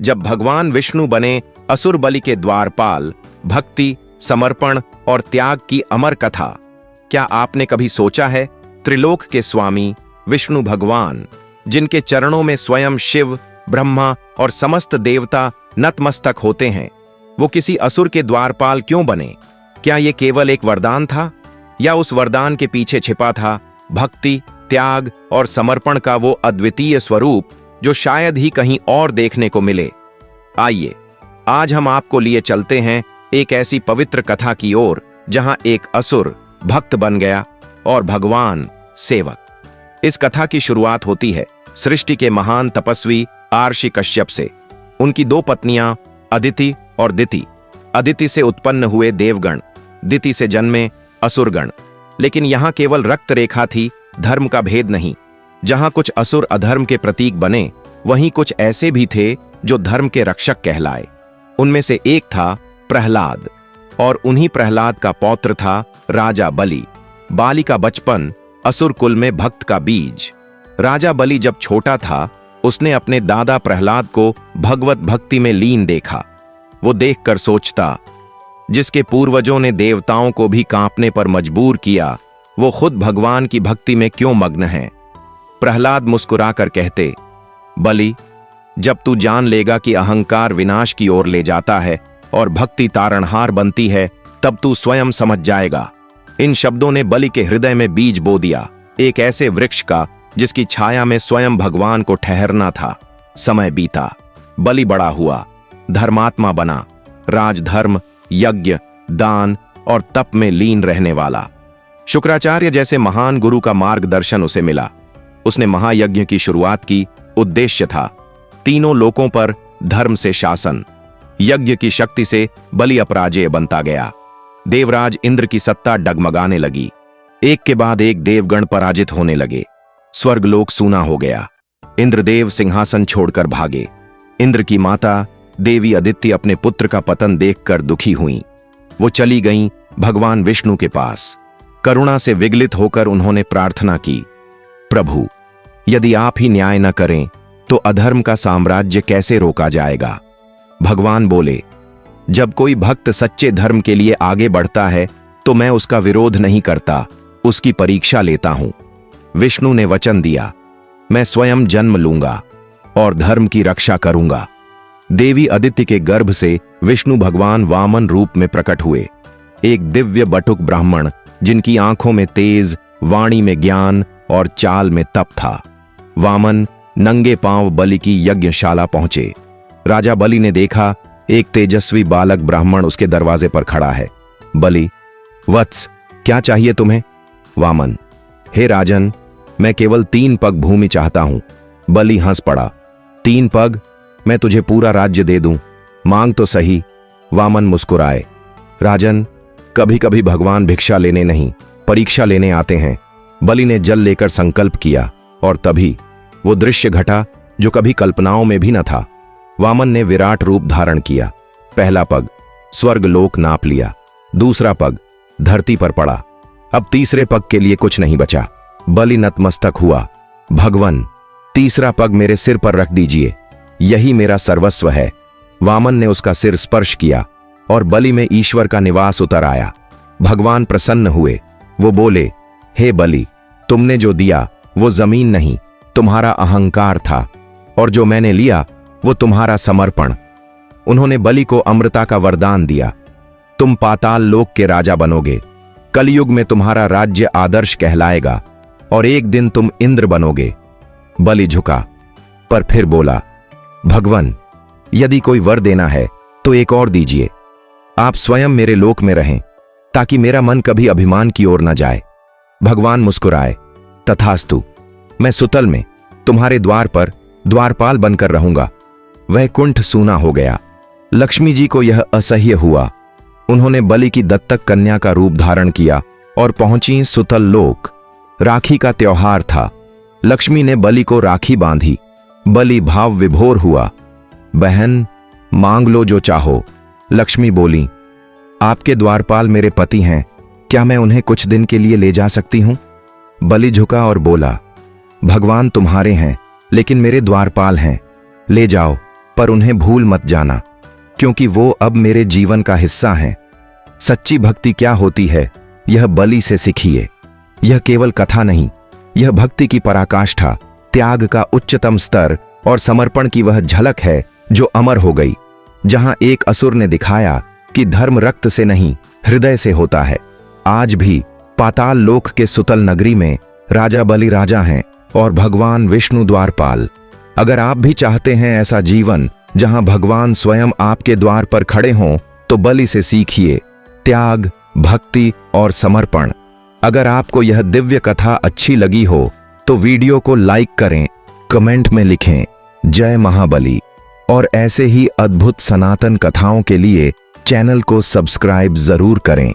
जब भगवान विष्णु बने असुर बलि के द्वारपाल, भक्ति, समर्पण और त्याग की अमर कथा। क्या आपने कभी सोचा है, त्रिलोक के स्वामी विष्णु भगवान, जिनके चरणों में स्वयं शिव, ब्रह्मा और समस्त देवता नतमस्तक होते हैं, वो किसी असुर के द्वारपाल क्यों बने? क्या ये केवल एक वरदान था, या उस वरदान के पीछे छिपा था भक्ति, त्याग और समर्पण का वो अद्वितीय स्वरूप जो शायद ही कहीं और देखने को मिले? आइए, आज हम आपको लिए चलते हैं एक ऐसी पवित्र कथा की ओर जहां एक असुर भक्त बन गया और भगवान सेवक। इस कथा की शुरुआत होती है सृष्टि के महान तपस्वी आर्षि कश्यप से। उनकी दो पत्नियां अदिति और दिति। अदिति से उत्पन्न हुए देवगण, दिति से जन्मे असुरगण। लेकिन यहां केवल रक्त रेखा थी, धर्म का भेद नहीं। जहां कुछ असुर अधर्म के प्रतीक बने, वहीं कुछ ऐसे भी थे जो धर्म के रक्षक कहलाए। उनमें से एक था प्रहलाद, और उन्हीं प्रहलाद का पौत्र था राजा बलि। बाली का बचपन असुर कुल में भक्त का बीज। राजा बलि जब छोटा था, उसने अपने दादा प्रहलाद को भगवत भक्ति में लीन देखा। वो देखकर सोचता, जिसके पूर्वजों ने देवताओं को भी कांपने पर मजबूर किया, वो खुद भगवान की भक्ति में क्यों मग्न है? प्रहलाद मुस्कुराकर कहते, बलि, जब तू जान लेगा कि अहंकार विनाश की ओर ले जाता है और भक्ति तारणहार बनती है, तब तू स्वयं समझ जाएगा। इन शब्दों ने बलि के हृदय में बीज बो दिया, एक ऐसे वृक्ष का जिसकी छाया में स्वयं भगवान को ठहरना था। समय बीता, बलि बड़ा हुआ, धर्मात्मा बना, राजधर्म, यज्ञ, दान और तप में लीन रहने वाला। शुक्राचार्य जैसे महान गुरु का मार्गदर्शन उसे मिला। उसने महायज्ञ की शुरुआत की। उद्देश्य था तीनों लोकों पर धर्म से शासन। यज्ञ की शक्ति से बलि अपराजेय बनता गया। देवराज इंद्र की सत्ता डगमगाने लगी। एक के बाद एक देवगण पराजित होने लगे। स्वर्गलोक सूना हो गया। इंद्रदेव सिंहासन छोड़कर भागे। इंद्र की माता देवी अदिति अपने पुत्र का पतन देखकर दुखी हुईं। वो चली गईं भगवान विष्णु के पास। करुणा से विगलित होकर उन्होंने प्रार्थना की, प्रभु, यदि आप ही न्याय न करें तो अधर्म का साम्राज्य कैसे रोका जाएगा? भगवान बोले, जब कोई भक्त सच्चे धर्म के लिए आगे बढ़ता है तो मैं उसका विरोध नहीं करता, उसकी परीक्षा लेता हूं। विष्णु ने वचन दिया, मैं स्वयं जन्म लूंगा और धर्म की रक्षा करूंगा। देवी अदिति के गर्भ से विष्णु भगवान वामन रूप में प्रकट हुए, एक दिव्य बटुक ब्राह्मण जिनकी आंखों में तेज, वाणी में ज्ञान और चाल में तप था। वामन नंगे पांव बलि की यज्ञशाला पहुंचे। राजा बलि ने देखा, एक तेजस्वी बालक ब्राह्मण उसके दरवाजे पर खड़ा है। बलि, वत्स, क्या चाहिए तुम्हें? वामन, हे राजन, मैं केवल 3 पग भूमि चाहता हूं। बलि हंस पड़ा, 3 पग? मैं तुझे पूरा राज्य दे दूं, मांग तो सही। वामन मुस्कुराए, राजन, कभी कभी भगवान भिक्षा लेने नहीं, परीक्षा लेने आते हैं। बलि ने जल लेकर संकल्प किया, और तभी वो दृश्य घटा जो कभी कल्पनाओं में भी न था। वामन ने विराट रूप धारण किया। पहला पग स्वर्गलोक नाप लिया, दूसरा पग धरती पर पड़ा, अब तीसरे पग के लिए कुछ नहीं बचा। बलि नतमस्तक हुआ, भगवन, तीसरा पग मेरे सिर पर रख दीजिए, यही मेरा सर्वस्व है। वामन ने उसका सिर स्पर्श किया और बलि में ईश्वर का निवास उतर आया। भगवान प्रसन्न हुए। वो बोले, हे बलि, तुमने जो दिया वो जमीन नहीं, तुम्हारा अहंकार था, और जो मैंने लिया वो तुम्हारा समर्पण। उन्होंने बलि को अमृता का वरदान दिया, तुम पाताल लोक के राजा बनोगे, कलयुग में तुम्हारा राज्य आदर्श कहलाएगा, और एक दिन तुम इंद्र बनोगे। बलि झुका, पर फिर बोला, भगवन, यदि कोई वर देना है तो एक और दीजिए। आप स्वयं मेरे लोक में रहें, ताकि मेरा मन कभी अभिमान की ओर न जाए। भगवान मुस्कुराए, तथास्तु, मैं सुतल में तुम्हारे द्वार पर द्वारपाल बनकर रहूंगा। वैकुंठ सूना हो गया। लक्ष्मी जी को यह असह्य हुआ। उन्होंने बलि की दत्तक कन्या का रूप धारण किया और पहुंची सुतल लोक। राखी का त्योहार था। लक्ष्मी ने बलि को राखी बांधी। बलि भाव विभोर हुआ, बहन, मांग लो जो चाहो। लक्ष्मी बोली, आपके द्वारपाल मेरे पति हैं, क्या मैं उन्हें कुछ दिन के लिए ले जा सकती हूं? बलि झुका और बोला, भगवान तुम्हारे हैं, लेकिन मेरे द्वारपाल हैं, ले जाओ। पर उन्हें भूल मत जाना, क्योंकि वो अब मेरे जीवन का हिस्सा हैं। सच्ची भक्ति क्या होती है, यह बलि से सीखिए। यह केवल कथा नहीं, यह भक्ति की पराकाष्ठा, त्याग का उच्चतम स्तर और समर्पण की वह झलक है जो अमर हो गई। जहां एक असुर ने दिखाया कि धर्म रक्त से नहीं, हृदय से होता है, आज भी पाताल लोक के सुतल नगरी में राजा बलि राजा हैं और भगवान विष्णु द्वारपाल। अगर आप भी चाहते हैं ऐसा जीवन जहां भगवान स्वयं आपके द्वार पर खड़े हों, तो बलि से सीखिए त्याग, भक्ति और समर्पण। अगर आपको यह दिव्य कथा अच्छी लगी हो तो वीडियो को लाइक करें, कमेंट में लिखें जय महाबली, और ऐसे ही अद्भुत सनातन कथाओं के लिए चैनल को सब्सक्राइब जरूर करें।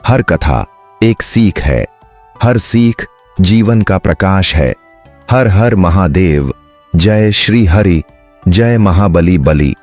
हर कथा एक सीख है, हर सीख जीवन का प्रकाश है। हर हर महादेव, जय श्री हरि, जय महाबली बली।